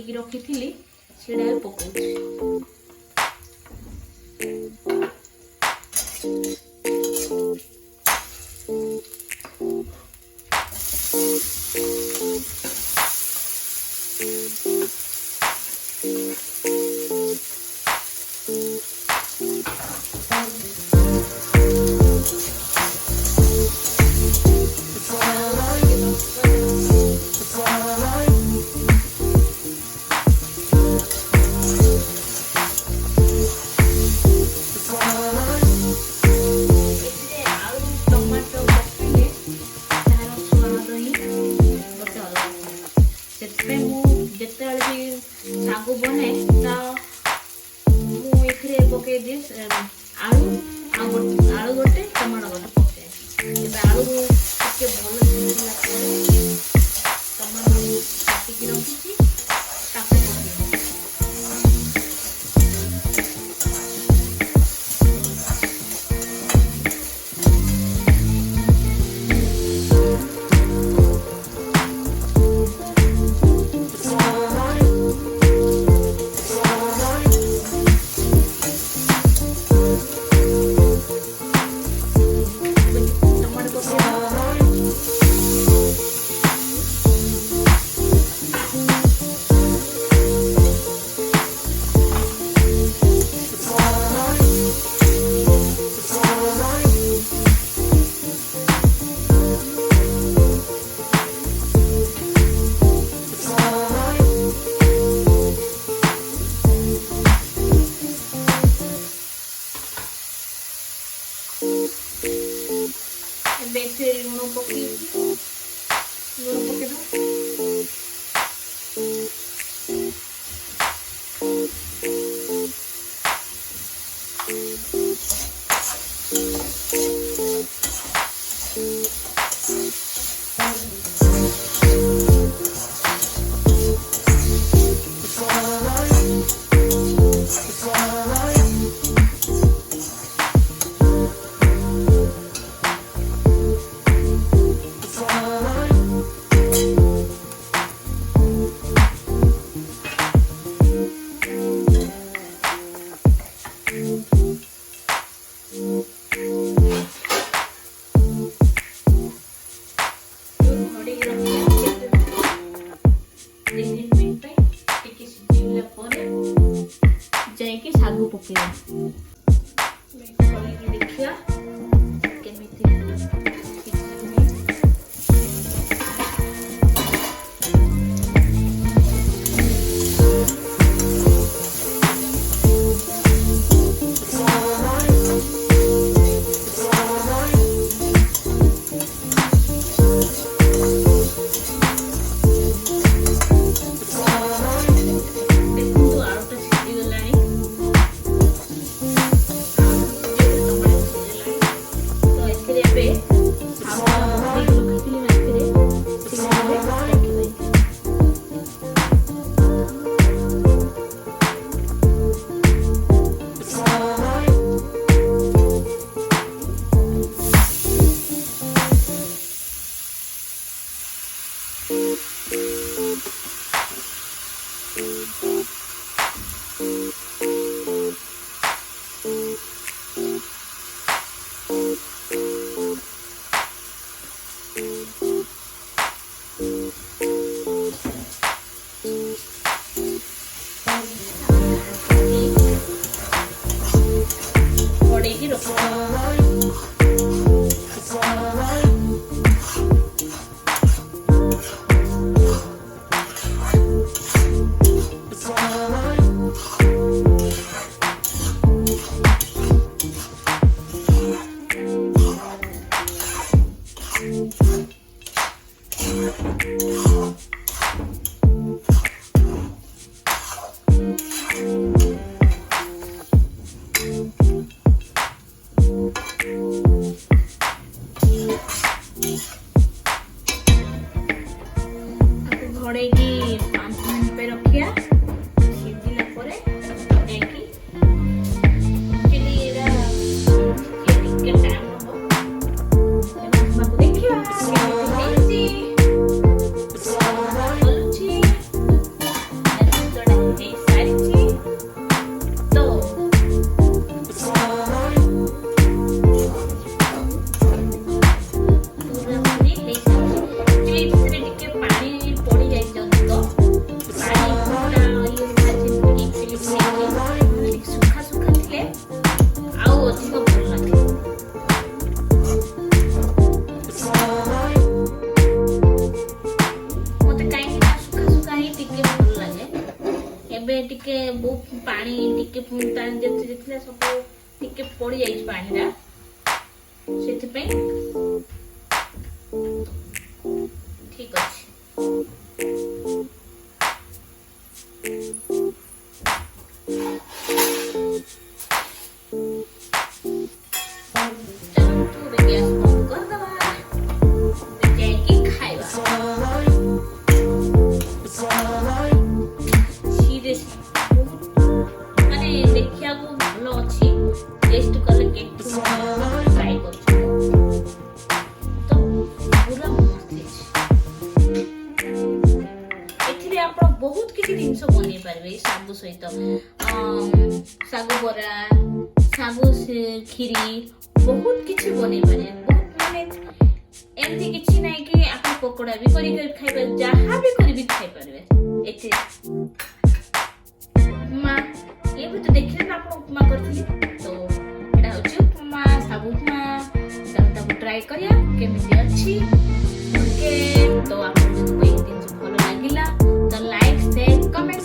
ଘୋଡ଼େଇକି ରଖିଥିଲି ସେଇଟା ପକଉଛି। ଶାଗୁ ବନାଏ ତ ମୁଁ ଏଥିରେ ପକେଇ ଦିଏ ଆଳୁ ଆଳୁ ଗୋଟେ ଟମାଟୋ ଗୋଟେ ପକାଏ। ଏବେ ଆଳୁ ଟିକେ ଭଲ ସିଝିଲା ପରେ ଟମାଟୋ କାଟିକି ରଖିଛି ତାକୁ ପକେଇବି। ଏବେ ଏଥିରେ ଲୁଣ ପକେଇକି ଲୁଣ ପକେଇଦବା। ଯାଇକି ଶାଗୁ ପକେଇବା। ଦେଖିବା କେମିତି ଘୋଡ଼େଇକି ରଖିବା। ଘୋड़ेଇकी 5 मिनट पे रखिया सिझिला परे नेकी चिली एरा ये टिके टाइम हो एना बाबू देखिया केମିତି ହେଇଛି। ଟିକେ ବହୁତ ପାଣି ଟିକେ ଯେତେ ସବୁ ଟିକେ ପଡି ଯାଇଛି ପାଣିଟା ସେଥିପାଇଁ ଠିକ ଅଛି। बहुत किसी जिनस बन पारे सागु सहित सागु बरा सागु खीरी बहुत किसी बन पारे माने एमती किसी ना कि आप पकोड़ा भी खाई जहाँ भी कर खाई पारे एथे उपमा ये भी तो देखिए ना आप उपमा करथि तो एटा होची उपमा सागु उपमा ताको ट्राई करिया केमिति अछि ओके तो आप दिन भल लागिला तो लाइक शेयर कमेंट